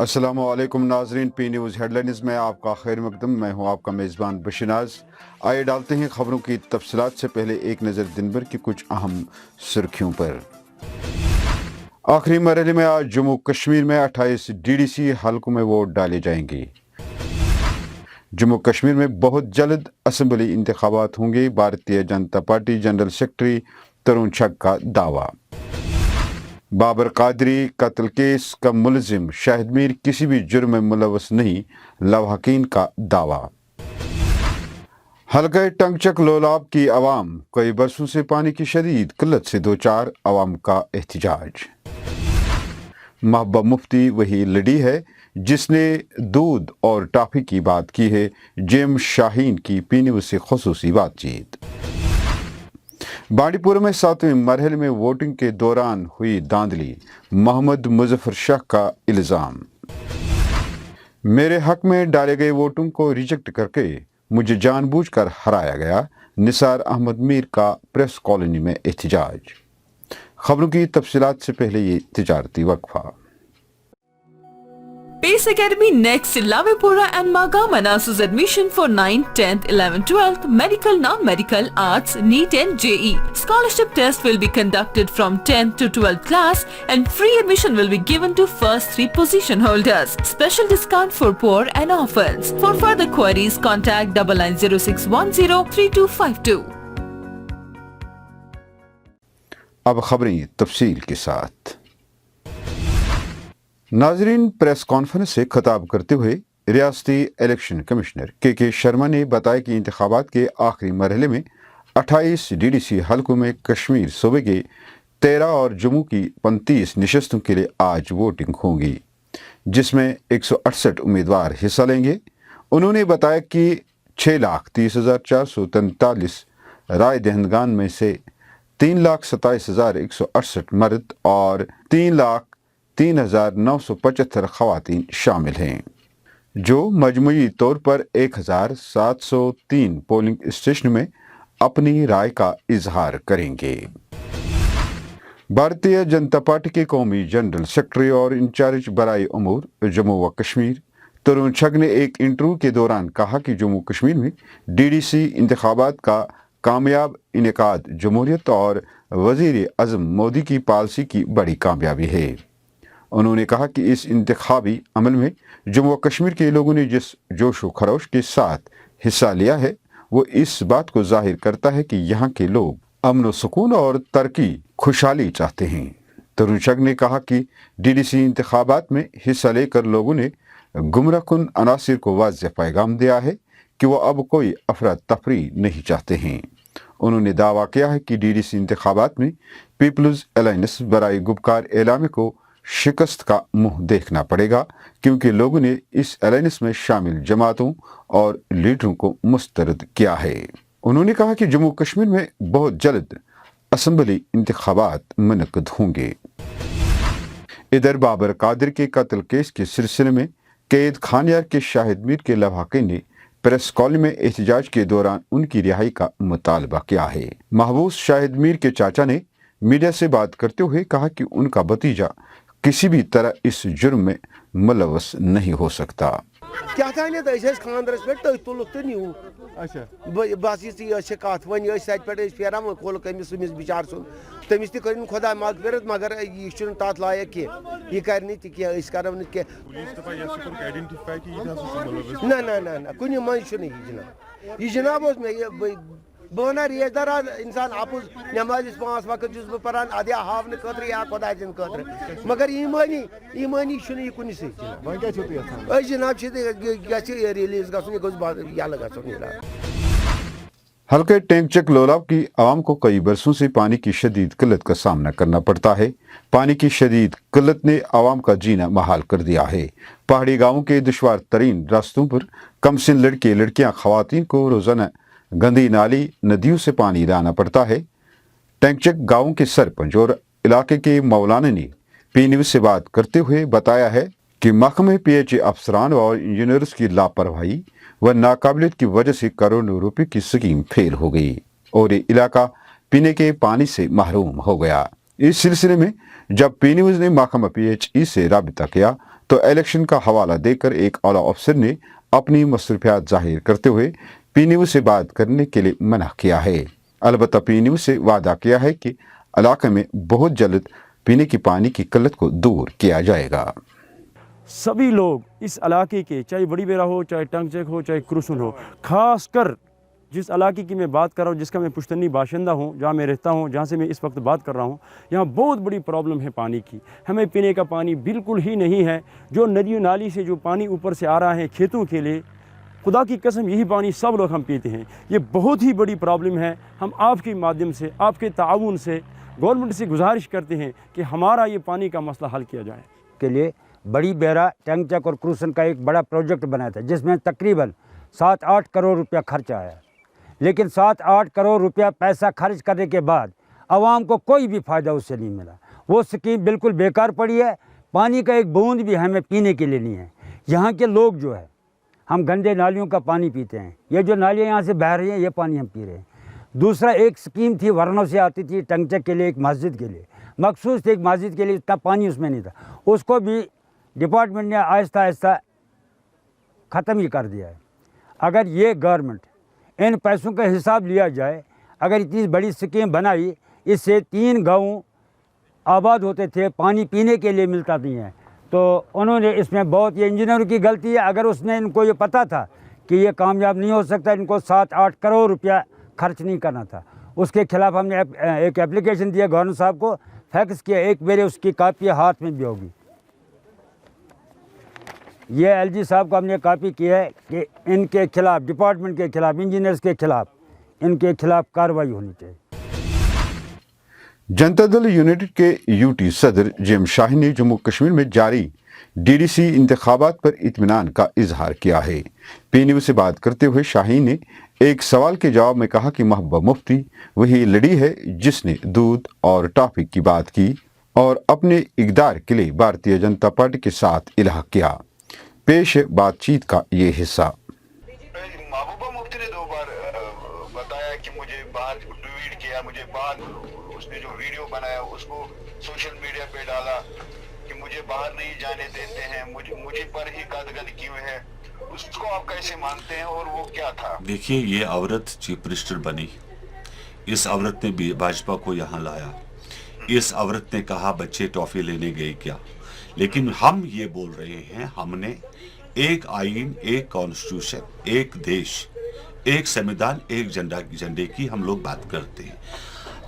अस्सलाम वालेकुम नाजरीन, पी न्यूज़ हेडलाइंस में आपका खैर मकदम। मैं हूं आपका मेज़बान बशनाज। आइए डालते हैं खबरों की तफसीलात से पहले एक नज़र दिन भर की कुछ अहम सुर्खियों पर। आखिरी मरहले में आज जम्मू कश्मीर में 28 DDC हलकों में वोट डाले जाएंगे। जम्मू कश्मीर में बहुत जल्द असम्बली इंतखाबात होंगे, Bharatiya Janata party general secretary तरुण छग का दावा। बाबर कादरी कत्ल केस का मुलजिम शाहिद मीर किसी भी जुर्म में मुलवस नहीं, लवाहकीन का दावा। हल्का टंगचक लोलाब की आवाम, कई बरसों से पानी की शदीद किल्लत से दो चार आवाम का एहतजाज। महबूबा मुफ्ती वही लड़ी है जिसने दूध और टॉफी की बात की है, जेम शाहीन की पीने से खुसूसी बातचीत। बांडीपुर में 7वें मरहले में वोटिंग के दौरान हुई धांधली, मोहम्मद मुजफ्फर शाह का इल्जाम। मेरे हक में डाले गए वोटों को रिजेक्ट करके मुझे जानबूझकर हराया गया, निसार अहमद मीर का प्रेस कॉलोनी में एहतजाज। खबरों की तफसीलात से पहले ये तिजारती वक्फा। Pace Academy next in Lavipura and Magam announces admission for 9th, 10th, 11th, 12th, medical, non-medical, arts, NEET and JE. Scholarship test will be conducted from 10th to 12th class and free admission will be given to first 3 position holders. Special discount for poor and orphans. For further queries, contact 9906103252. अब खबरें तफसील के साथ। नाजरीन, press conference से खिताब करते हुए रियासती इलेक्शन कमिश्नर के शर्मा ने बताया कि इंतखाबात के आखिरी मरहले में 28 DDC हलकों में कश्मीर सूबे के 13 और जम्मू की 35 नशस्तों के लिए आज वोटिंग होगी, जिसमें 168 उम्मीदवार हिस्सा लेंगे। उन्होंने बताया कि 6,30,443 राय दहिंदगान में से 3,27,168 मर्द और 3,03,975 खवातीन शामिल हैं, जो मजमूई तौर पर 1,703 पोलिंग स्टेशन में अपनी राय का इजहार करेंगे। भारतीय जनता पार्टी के कौमी जनरल सेक्रेटरी और इंचार्ज बराए उमूर जम्मू व कश्मीर तरुण छग ने एक इंटरव्यू के दौरान कहा कि जम्मू कश्मीर में DDC इंतखाबात का कामयाब इनेकाद जमहूरियत और वजीर आज़म मोदी की पॉलिसी की बड़ी कामयाबी है। उन्होंने कहा कि इस इंतखाबी अमल में जम्मू कश्मीर के लोगों ने जिस जोश व खरोश के साथ हिस्सा लिया है, वो इस बात को जाहिर करता है कि यहाँ के लोग अमन व सुकून और तरक्की खुशहाली चाहते हैं। तरुण छग ने कहा कि DDC इंतखाबात में हिस्सा लेकर लोगों ने गुमराहकुन अनासिर को वाज़ेह पैगाम दिया है कि वो अब कोई अफरा तफरी नहीं चाहते हैं। उन्होंने दावा किया है कि DDC इंतखाबात में पीपल्स अलायंस बराए गुपकार एलामे को शिकस्त का मुंह देखना पड़ेगा, क्योंकि लोगों ने इस अलायंस में शामिल जमातों और लीडरों को मुस्तरद किया है। उन्होंने कहा कि जम्मू कश्मीर में बहुत जल्द असम्बली इंतखाबात मुनक्किद होंगे। इधर बाबर कादिर के कत्ल केस के सिलसिले में कैद खानियार के शाहिद मीर के लवाहकीन ने प्रेस कॉलोनी में एहतजाज के दौरान उनकी रिहाई का मुतालबा किया है। महबूस शाहिद मीर के चाचा ने मीडिया से बात करते हुए कहा कि उनका भतीजा किसी भी तरह इस जुर्म में मुलवस नहीं हो सकता। क्या खानदरस पे तुल तो न्यू बस ये कत वन पे फेरा खोल कमिस बिचार सुन तमिस कर खुदा मगफिरत, मगर यह तथ लायक कह यह कर करो ना ना ना ना कुन मज यह जनाब बना रेजदार इंसान आपुज नमाज 5 वक्त पान अदया हावन खतर या खुदा दिन खतर, मगर ईमानी यह कुन जनाब रिलीज ग हल्के टेंगचक लोलाब की आवाम को कई बरसों से पानी की शदीद किल्लत का सामना करना पड़ता है। पानी की शदीद किल्लत ने आवाम का जीना महाल कर दिया है। पहाड़ी गांवों के दुश्वार तरीन रास्तों पर कमसिन लड़के लड़कियां खवातीन को रोजाना गंदी नाली नदियों से पानी लाना पड़ता है। टेंगचक गांव के सरपंच और इलाके के मौलाना ने पी न्यूज़ से बात करते हुए बताया है कि महकमे PHA अफसरान और इंजीनियर्स की लापरवाही व नाकाबिलियत की वजह से करोड़ों रुपए की स्कीम फेल हो गई और ये इलाका पीने के पानी से महरूम हो गया। इस सिलसिले में जब पी न्यूज़ ने महकमा PHE से राबिता किया तो इलेक्शन का हवाला देकर एक आला अफसर ने अपनी मसरूफियात जाहिर करते हुए पी न्यूज़ से बात करने के लिए मना किया है। अलबत्ता पी न्यूज़ से वादा किया है कि इलाके में बहुत जल्द पीने की पानी की किल्लत को दूर किया जाएगा। सभी लोग इस इलाके के, चाहे बड़ी बेरा हो, चाहे टंगचक हो, चाहे क्रुसन हो, खास कर जिस इलाके की मैं बात कर रहा हूँ, जिसका मैं पुश्तनी बाशिंदा हूँ, जहाँ मैं रहता हूँ, जहाँ से मैं इस वक्त बात कर रहा हूँ, यहाँ बहुत बड़ी प्रॉब्लम है पानी की। हमें पीने का पानी बिल्कुल ही नहीं है। जो नदी नाली से जो पानी ऊपर से आ रहा है खेतों के लिए, खुदा की कसम यही पानी सब लोग हम पीते हैं। ये बहुत ही बड़ी प्रॉब्लम है। हम आपके माध्यम से, आपके ताउन से गवर्नमेंट से गुजारिश करते हैं कि हमारा ये पानी का मसला हल किया जाए। के लिए बड़ी बेरा, टंगचक और क्रूसन का एक बड़ा प्रोजेक्ट बनाया था, जिसमें तकरीबन 7-8 करोड़ रुपया खर्च आया। लेकिन 7-8 करोड़ रुपया पैसा खर्च करने के बाद आवाम को कोई भी फ़ायदा उससे नहीं मिला। वो स्कीम बिल्कुल बेकार पड़ी है। पानी का एक बूंद भी हमें पीने के लिए नहीं है। यहाँ के लोग जो है, हम गंदे नालियों का पानी पीते हैं। ये जो नालियाँ यहाँ से बह रही हैं, ये पानी हम पी रहे हैं। दूसरा, एक स्कीम थी वरनों से आती थी टंगचक के लिए, एक मस्जिद के लिए मखसूस थी, एक मस्जिद के लिए, इतना पानी उसमें नहीं था। उसको भी डिपार्टमेंट ने आहिस्ता आहिस्ता ख़त्म ही कर दिया है। अगर ये गवर्नमेंट इन पैसों का हिसाब लिया जाए, अगर इतनी बड़ी स्कीम बनाई, इससे 3 गाँव आबाद होते थे, पानी पीने के लिए मिलता नहीं है, तो उन्होंने इसमें बहुत, ये इंजीनियरों की गलती है। अगर उसने, इनको ये पता था कि ये कामयाब नहीं हो सकता, इनको 7-8 करोड़ रुपया खर्च नहीं करना था। उसके खिलाफ हमने एक एप्लीकेशन दिया गवर्नर साहब को, फैक्स किया, एक मेरे उसकी कापी हाथ में भी होगी। ये एलजी साहब को हमने कॉपी की है कि इनके खिलाफ, डिपार्टमेंट के खिलाफ, इंजीनियर्स के खिलाफ, इनके खिलाफ कार्रवाई होनी चाहिए। जनता दल यूनाइटेड के यूटी सदर जेम शाहीन ने जम्मू कश्मीर में जारी डीडीसी इंतखाबात पर इत्मीनान का इजहार किया है। पी न्यूज़ से बात करते हुए शाहीन ने एक सवाल के जवाब में कहा कि महबूबा मुफ्ती वही लड़ी है जिसने दूध और टॉफी की बात की और अपने इक़दार के लिए भारतीय जनता पार्टी के साथ इलाहा किया। पेश है बातचीत का ये हिस्सा। महबूबा मुफ्ती ने 2 बार बताया कि मुझे बाहर ट्वीट किया, मुझे बाहर उसने जो वीडियो बनाया उसको सोशल मीडिया पे डाला कि मुझे बाहर नहीं जाने देते हैं, मुझे पर ही गदगद क्यों है। उसको आप कैसे मानते हैं और वो क्या था? देखिए, ये औरत चीफ मिनिस्टर बनी, इस औरत ने भी भाजपा को यहाँ लाया, इस औरत ने कहा बच्चे टॉफी लेने गए क्या। लेकिन हम ये बोल रहे हैं, हमने एक आईन, एक कॉन्स्टिट्यूशन, एक देश, एक संविधान, एक झंडे की हम लोग बात करते हैं।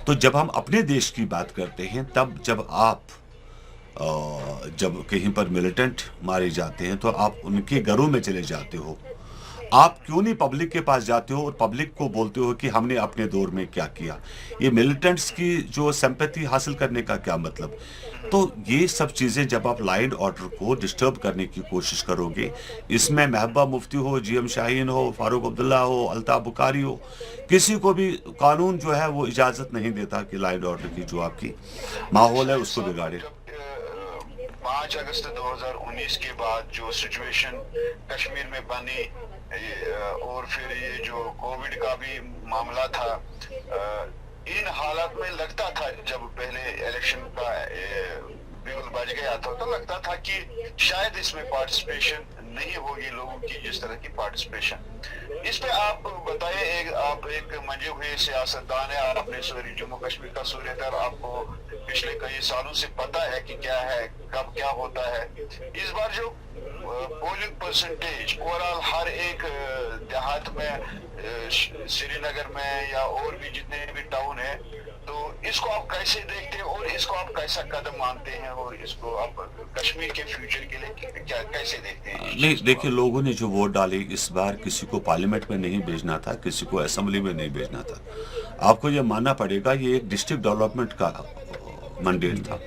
तो जब हम अपने देश की बात करते हैं, तब जब आप जब कहीं पर मिलिटेंट मारे जाते हैं तो आप उनके घरों में चले जाते हो। आप क्यों नहीं पब्लिक के पास जाते हो और पब्लिक को बोलते हो कि हमने अपने दौर में क्या किया। ये मिलिटेंट्स की जो सिंपैथी हासिल करने का क्या मतलब। तो ये सब चीज़ें जब आप लॉ एंड ऑर्डर को डिस्टर्ब करने की कोशिश करोगे, इसमें महबूबा मुफ्ती हो, जीएम शाहीन हो, फारूक अब्दुल्ला हो, अल्ताफ बुखारी हो, किसी को भी कानून जो है वो इजाज़त नहीं देता कि लॉ एंड ऑर्डर की जो आपकी माहौल है उसको बिगाड़े। 5 अगस्त 2019 के बाद जो सिचुएशन कश्मीर में बनी और फिर ये जो कोविड का भी मामला था, इन हालात में लगता था, जब पहले इलेक्शन का बिगुल बज गया था, तो लगता था कि शायद इसमें पार्टिसिपेशन नहीं होगी लोगों की जिस तरह की पार्टिसिपेशन। इस पे आप बताइए, आप एक मंजे हुए सियासतदान है, आपने जम्मू कश्मीर का सूर्यतर आपको पिछले कई सालों से पता है कि क्या है, कब क्या होता है। इस बार जो पोलिंग परसेंटेज ओवरऑल हर एक देहात में, श्रीनगर में या और भी जितने भी टाउन है, तो इसको आप कैसे देखते हैं और इसको आप कैसा कदम मानते हैं और इसको आप कश्मीर के फ्यूचर के लिए क्या कैसे देखते हैं? नहीं, देखिए, लोगों ने जो वोट डाले इस बार किसी को पार्लियामेंट में नहीं भेजना था, किसी को असेंबली में नहीं भेजना था। आपको ये मानना पड़ेगा, ये एक डिस्ट्रिक्ट डेवलपमेंट का मैंडेट था।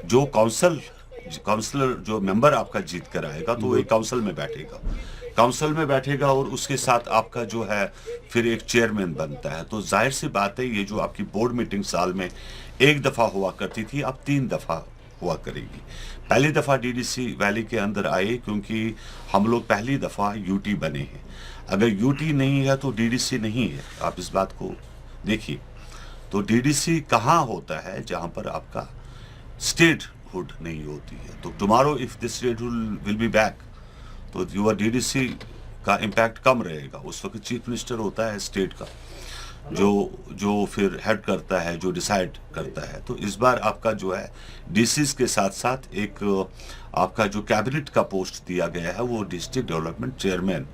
जो काउंसलर जो मेंबर आपका जीत कर आएगा तो वो एक काउंसिल में बैठेगा और उसके साथ आपका जो है फिर एक चेयरमैन बनता है। तो जाहिर सी बात है, ये जो आपकी बोर्ड मीटिंग साल में 1 दफ़ा हुआ करती थी, अब 3 दफ़ा हुआ करेगी। पहली दफ़ा डीडीसी वैली के अंदर आए क्योंकि हम लोग पहली दफ़ा यूटी बने हैं। अगर यूटी नहीं है तो डीडीसी नहीं है। आप इस बात को देखिए। तो डीडीसी कहाँ होता है? जहाँ पर आपका स्टेट हुड नहीं होती है। तो tomorrow if this state will be back तो यूर डीडीसी का इम्पैक्ट कम रहेगा। उस वक्त चीफ मिनिस्टर होता है स्टेट का जो फिर हेड करता है, जो डिसाइड करता है। तो इस बार आपका जो है डीसीज के साथ साथ एक आपका जो कैबिनेट का पोस्ट दिया गया है वो डिस्ट्रिक्ट डेवलपमेंट चेयरमैन,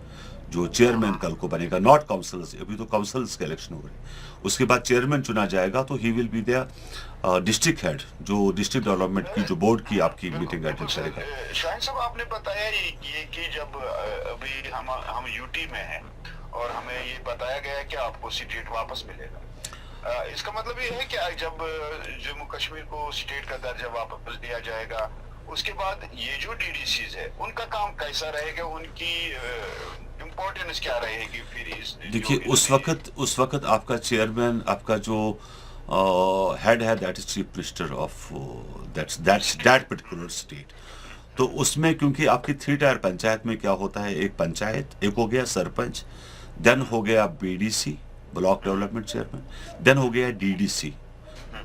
जो चेयरमैन कल को बनेगा, नॉट काउंसिल्स। अभी तो काउंसिल्स के इलेक्शन हो रहे हैं, उसके बाद चेयरमैन चुना जाएगा तो he will be there district head, जो डिस्ट्रिक्ट डेवलपमेंट की जो बोर्ड की आपकी मीटिंग अटेंड करेगा। शाहिन साहब, आपने बताया ये कि जब अभी हम यूटी में हैं और हमें ये बताया गया है कि आपको स्टेट वापस मिलेगा, इसका मतलब ये है कि जब जम्मू कश्मीर को स्टेट का दर्जा वापस दिया जाएगा उसके बाद ये जो डीडीसीज है उनका काम कैसा रहेगा, उनकी इम्पोर्टेंस क्या रहेगी फिर? देखिए उस वक्त आपका चेयरमैन, आपका जो हेड है that is chief minister of that particular state. तो उसमें क्योंकि आपकी 3 टायर पंचायत में क्या होता है, एक पंचायत, एक हो गया सरपंच, देन हो गया BDC block development chairman, then हो गया डीडीसी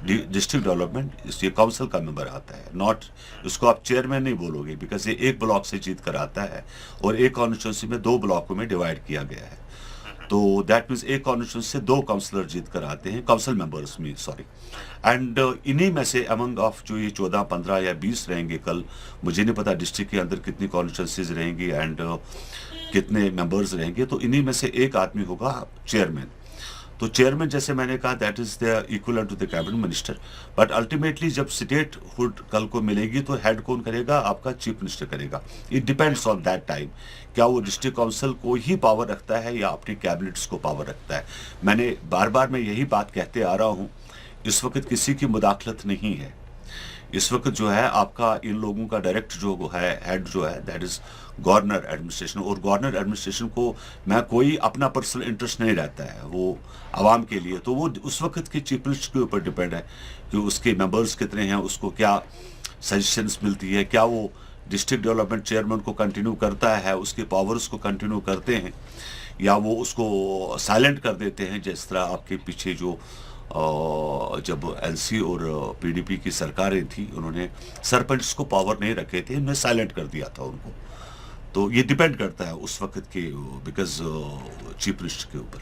डिस्ट्रिक्ट डेवलपमेंट, ये काउंसिल का मेंबर आता है। नॉट इसको आप चेयरमैन नहीं बोलोगे बिकॉज ये एक ब्लॉक से जीत कर आता है और एक कॉन्स्टिट्यूंसी में 2 ब्लॉकों में डिवाइड किया गया है। तो दैट मीन्स एक कॉन्स्टिट्यूंसी से 2 काउंसलर जीत कर आते हैं, काउंसिल मेंबर्स में, सॉरी। एंड इन्हीं में से अमंग ऑफ जो ये 14, 15 या 20 रहेंगे, कल मुझे नहीं पता डिस्ट्रिक्ट के अंदर कितनी कॉन्स्टिट्यूंसीज रहेंगी एंड कितने मेंबर्स रहेंगे, तो इन्हीं में से एक आदमी होगा चेयरमैन। तो चेयरमैन जैसे मैंने कहा that is the equivalent to the cabinet minister, but ultimately जब स्टेट हुड कल को मिलेगी तो हेड कौन करेगा, आपका चीफ मिनिस्टर करेगा। It depends on that time, क्या वो डिस्ट्रिक्ट काउंसिल को ही पावर रखता है या अपनी कैबिनेट्स को पावर रखता है। मैंने बार बार मैं यही बात कहते आ रहा हूँ, इस वक्त किसी की मुदाखलत नहीं है। इस वक्त जो है आपका इन लोगों का डायरेक्ट जो है हेड जो है दैट इज गवर्नर एडमिनिस्ट्रेशन, और गवर्नर एडमिनिस्ट्रेशन को मैं कोई अपना पर्सनल इंटरेस्ट नहीं रहता है, वो आवाम के लिए। तो वो उस वक्त के चीफ मिनिस्टर के ऊपर डिपेंड है कि उसके मेंबर्स कितने हैं, उसको क्या सजेशंस मिलती है, क्या वो डिस्ट्रिक्ट डेवलपमेंट चेयरमैन को कंटिन्यू करता है, उसके पावर्स को कंटिन्यू करते हैं, या वो उसको साइलेंट कर देते हैं। जिस तरह आपके पीछे जो जब एलसी और पीडीपी की सरकारें थी, उन्होंने सरपंच को पावर नहीं रखे थे, उन्होंने साइलेंट कर दिया था उनको। तो ये डिपेंड करता है उस वक्त के बिकॉज चीफ मिनिस्टर के ऊपर।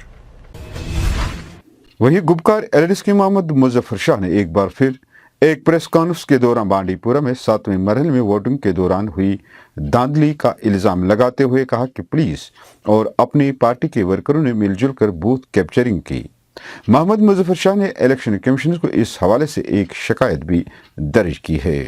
वहीं गुपकार एलडीसी मोहम्मद मुजफ्फर शाह ने एक बार फिर एक प्रेस कॉन्फ्रेंस के दौरान बांडीपुरा में 7वें मरहले में वोटिंग के दौरान हुई धांधली का इल्जाम लगाते हुए कहा कि पुलिस और अपनी पार्टी के वर्करों ने मिलजुल कर बूथ कैप्चरिंग की। मोहम्मद मुजफ्फर शाह ने इलेक्शन कमीशन को इस हवाले से एक शिकायत भी दर्ज की है।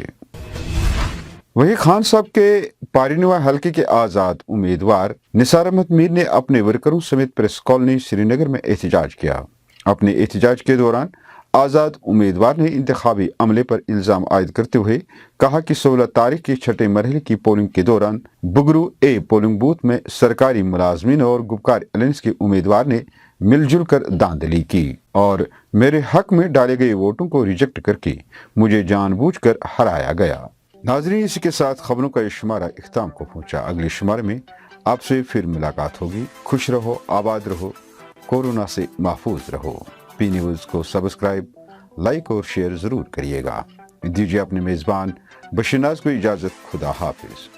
वहीं खान साहब के पारीनुआ हलके के आज़ाद उम्मीदवार निसार अहमद मीर ने अपने वर्करों समेत प्रेस कॉलोनी श्रीनगर में एहतजाज किया। अपने एहतजाज के दौरान आज़ाद उम्मीदवार ने इंतखाबी अमले पर इल्ज़ाम आयद करते हुए कहा कि 16 तारीख के 6ठे मरहले की पोलिंग के दौरान बुगरू ए पोलिंग बूथ में सरकारी मुलाजमीन और गुपकार एलायंस के उम्मीदवार ने मिलजुल कर धांधली की और मेरे हक में डाले गए वोटों को रिजेक्ट करके मुझे जानबूझकर हराया गया। नाजरीन, इसी के साथ खबरों का ये शुमारा इख्ताम को पहुंचा। अगले शुमारे में आपसे फिर मुलाकात होगी। खुश रहो, आबाद रहो, कोरोना से महफूज रहो। पी न्यूज़ को सब्सक्राइब, लाइक और शेयर ज़रूर करिएगा। दीजिए अपने मेज़बान बशीनाज को इजाज़त। खुदा हाफिज़।